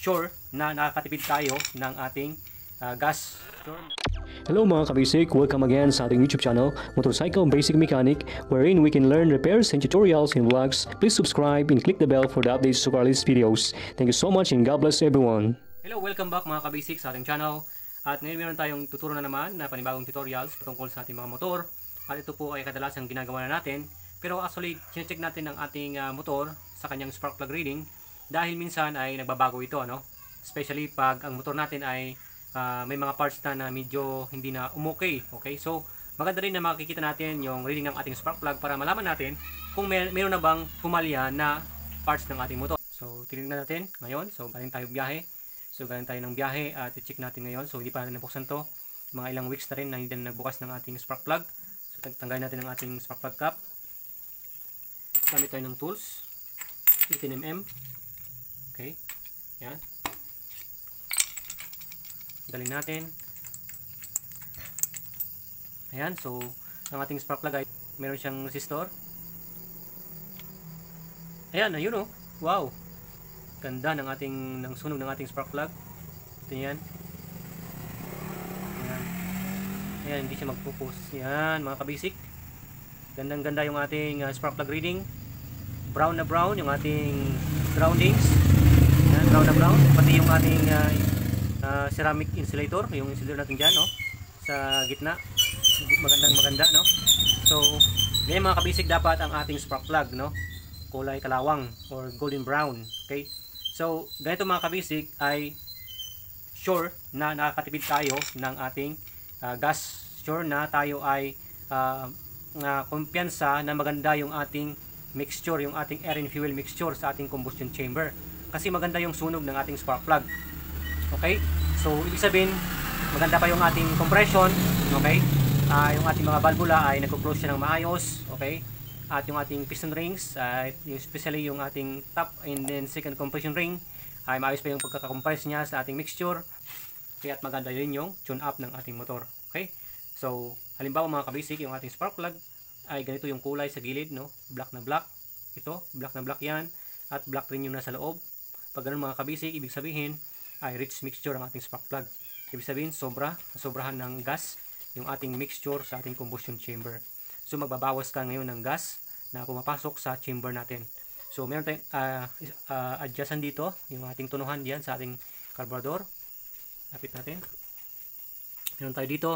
sure na nakakatipid tayo ng ating gas. Hello mga kabisik, welcome again sa ating YouTube channel, Motorcycle Basic Mechanic, wherein we can learn repairs and tutorials and vlogs. Please subscribe and click the bell for the updates to our latest videos. Thank you so much and God bless everyone. Hello, welcome back mga kabisik sa ating channel. At ngayon meron tayong tuturo na naman na panibagong tutorials patungkol sa ating mga motor. At ito po ay kadalasang ginagawa na natin. Pero actually, check natin ang ating motor sa kanyang spark plug reading dahil minsan ay nagbabago ito, ano? Especially pag ang motor natin ay may mga parts na medyo hindi na umokay. Okay? So, maganda rin na makikita natin yung reading ng ating spark plug para malaman natin kung mayroon na bang pumalya na parts ng ating motor. So, tinignan natin ngayon. So, galing tayo biyahe. So, galing tayo ng biyahe at i-check natin ngayon. So, hindi pa natin nabuksan to. Mga ilang weeks na rin na hindi na nagbukas ng ating spark plug. So, tanggalin natin ang ating spark plug cap. Gamit tayo ng tools. 18mm. Okay. Yan. Galing natin. Ayan, so ang ating spark plug ay meron siyang resistor. Ayan, ayun oh. Wow. Ganda ng sunog ng ating spark plug. Ito yan. Ayan. Ayan, hindi siya magpupus. Ayan, mga kabisik. Gandang-ganda yung ating spark plug reading. Brown na brown yung ating groundings. Ayan, brown na brown. Pati yung ating ceramic insulator, yung insulator natin dyan, no? Sa gitna, maganda, no? So, ngayon mga kabisik, dapat ang ating spark plug, no? Kulay kalawang or golden brown, okay? So, ganito mga kabisik ay sure na nakakatipid tayo ng ating gas. Sure na tayo ay kumpiyansa na maganda yung ating mixture, yung ating air and fuel mixture sa ating combustion chamber. Kasi maganda yung sunog ng ating spark plug. Okay? So, ibig sabihin, maganda pa yung ating compression. Okay? Yung ating mga valvula ay nagko-close siya ng maayos. Okay? At yung ating piston rings, especially yung ating top and then second compression ring, ay maayos pa yung pagkaka-compress niya sa ating mixture. Kaya maganda yun yung tune up ng ating motor. Okay? So, halimbawa mga kabisik, yung ating spark plug ay ganito yung kulay sa gilid, no? Black na black. Ito, black na black yan. At black rin yung nasa loob. Pag ganun mga kabisik, ibig sabihin, ay rich mixture ang ating spark plug. Ibig sabihin, sobrahan ng gas yung ating mixture sa ating combustion chamber. So, magbabawas ka ngayon ng gas na pumapasok sa chamber natin. So, meron tayong adjustan dito, yung ating tunuhan diyan sa ating carburetor. Lapit natin. Meron tayo dito.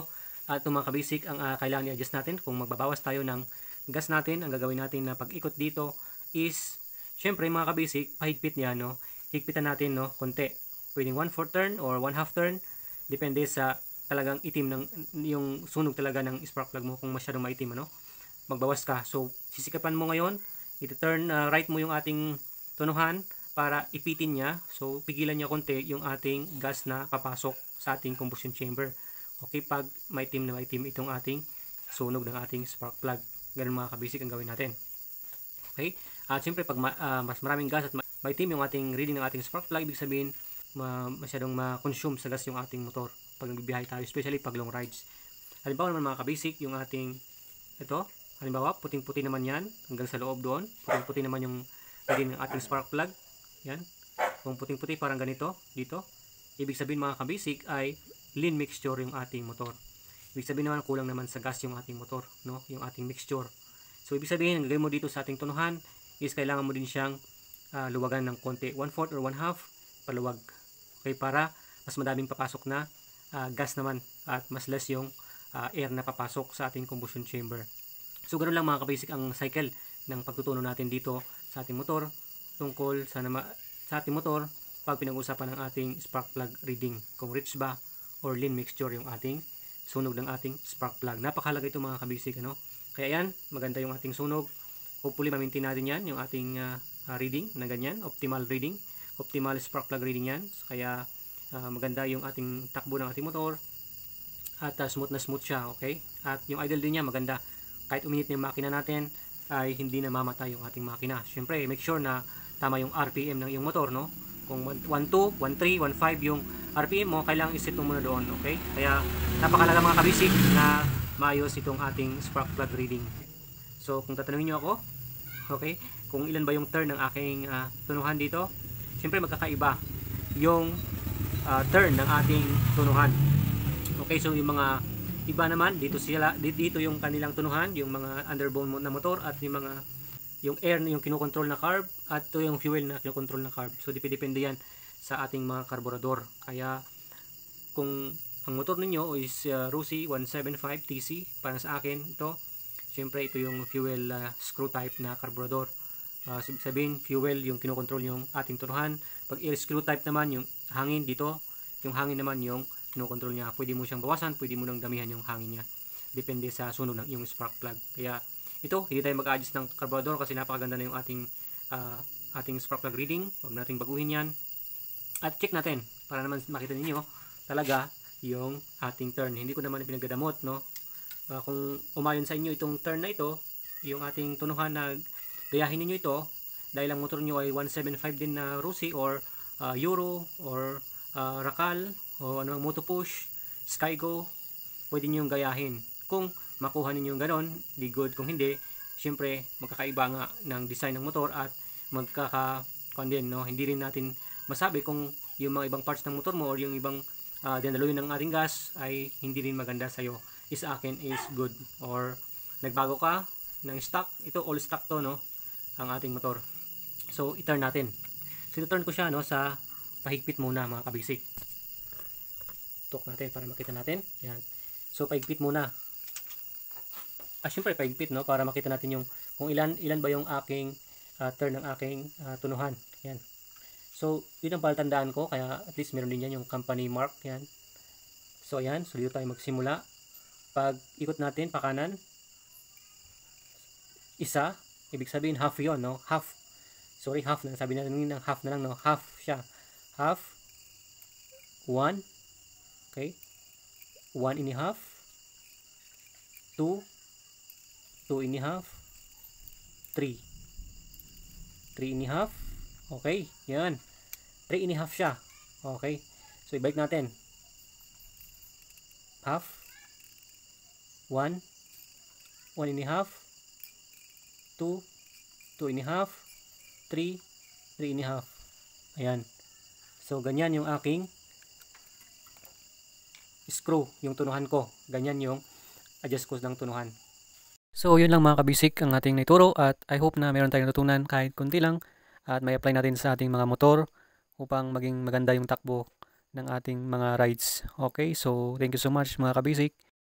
At mga kabisik, ang kailangan i-adjust natin kung magbabawas tayo ng gas natin, ang gagawin natin na pag-ikot dito is, syempre mga kabisik, pahigpit niya, no? Higpitan natin, no? Konti. Pwedeng 1/4 turn or 1/2 turn. Depende sa talagang itim ng yung sunog talaga ng spark plug mo. Kung masyadong maitim, ano, magbawas ka. So, sisikapan mo ngayon. I-turn right mo yung ating tunuhan para ipitin niya. So, pigilan niya konti yung ating gas na papasok sa ating combustion chamber. Okay, pag maitim na maitim itong ating sunog ng ating spark plug. Ganun mga kabisik ang gawin natin. Okay? At siyempre, pag mas maraming gas at maitim yung ating reading ng ating spark plug, ibig sabihin, masyadong ma-consume sa gas yung ating motor pag nagbibiyahe tayo, especially pag long rides. Halimbawa naman mga kabisik, yung ating ito, halimbawa puting-puti naman yan hanggang sa loob doon, puting-puti naman yung reading ng ating spark plug. Yan, kung puting-puti parang ganito dito, ibig sabihin mga kabisik ay lean mixture yung ating motor. Ibig sabihin naman kulang naman sa gas yung ating motor, no, yung ating mixture. So ibig sabihin, ang gawin mo dito sa ating tunuhan is kailangan mo din siyang luwagan ng konti, 1/4 or 1/2 paluwag. Okay, para mas madaming papasok na gas naman at mas less yung air na papasok sa ating combustion chamber. So, ganoon lang mga kabasic ang cycle ng pagtutuno natin dito sa ating motor tungkol sa ating motor pag pinag-usapan ng ating spark plug reading. Kung rich ba or lean mixture yung ating sunog ng ating spark plug. Napakahalaga ito mga kabasic, ano? Kaya yan, maganda yung ating sunog. Hopefully, ma-maintain natin yan, yung ating reading na ganyan, optimal reading. Optimal spark plug reading yan. Kaya maganda yung ating takbo ng ating motor at smooth na smooth siya, okay? At yung idle din niya maganda. Kahit uminit na yung makina natin ay hindi na mamatay yung ating makina. Siyempre, make sure na tama yung RPM ng iyong motor, no? Kung 12, 13, 15 yung RPM mo, kailangan iset mo muna doon, okay? Kaya napakalaga mga kabisik na maayos itong ating spark plug reading. So, kung tatanungin nyo ako, okay, kung ilan ba yung turn ng aking tunuhan dito, siyempre magkakaiba. yung turn ng ating tunuhan. Okay, so yung mga iba naman dito yung kanilang tunuhan, yung mga underbone na motor at yung air yung kinokontrol na carb at ito yung fuel na kinokontrol na carb. So depende yan sa ating mga karburador. Kaya kung ang motor ninyo is Rossi 175 TC, para sa akin ito, syempre ito yung fuel screw type na karburador. Sabihin fuel yung kinokontrol yung ating tunuhan. Pag air screw type naman, yung hangin dito, yung hangin naman yung kinokontrol niya. Pwede mo siyang bawasan, pwede mo nang damihan yung hangin niya. Depende sa sunog ng yung spark plug. Kaya ito, hindi tayo mag-adjust ng carburetor kasi napakaganda na yung ating spark plug reading. Huwag nating baguhin yan. At check natin para naman makita ninyo talaga yung ating turn. Hindi ko naman pinagdadamot, no? Kung umayon sa inyo itong turn na ito, yung ating tunuhan na gayahin ninyo ito, dahil ang motor nyo ay 175 din na Rossi or Euro or Racal o anong Moto Push, Skygo, pwede nyo yung gayahin. Kung makuha ninyo yung ganon, di good. Kung hindi, syempre magkakaiba nga ng design ng motor at no? Hindi rin natin masabi kung yung mga ibang parts ng motor mo or yung ibang dinaluin ng ating gas ay hindi rin maganda sa'yo. Sa akin is good. Or nagbago ka ng stock, ito all stock to, no? Ang ating motor. So i-turn natin. So i-turn ko siya, no, sa pahigpit muna, mga kabisik. Tok natin para makita natin. Yan. So pahigpit muna. Syempre pahigpit, no, para makita natin yung kung ilan ba yung aking turn ng aking tunuhan. Yan. So yun ang palatandaan ko, kaya at least meron din yan yung company mark. Yan. So ayan, so dito tayo magsimula. Pag ikot natin pa kanan, isa, ibig sabihin half yon, no? Half. Sorry, half na. Sabi natin ng half na lang, no? Half siya. Half. 1. Okay. 1 and a half. 2. 2 and a half. 3. 3 and a half. Okay. Yan. 3 and a half siya. Okay. So, ibalik natin. Half. 1. 1 and a half. 2. 2 and a half. 3. 3 and a half. Ayan. So, ganyan yung aking screw, yung tunuhan ko. Ganyan yung adjust ko ng tunuhan. So, yun lang mga kabisik ang ating naituro at I hope na meron tayong natutunan kahit kunti lang at may apply natin sa ating mga motor upang maging maganda yung takbo ng ating mga rides. Okay, so thank you so much mga kabisik.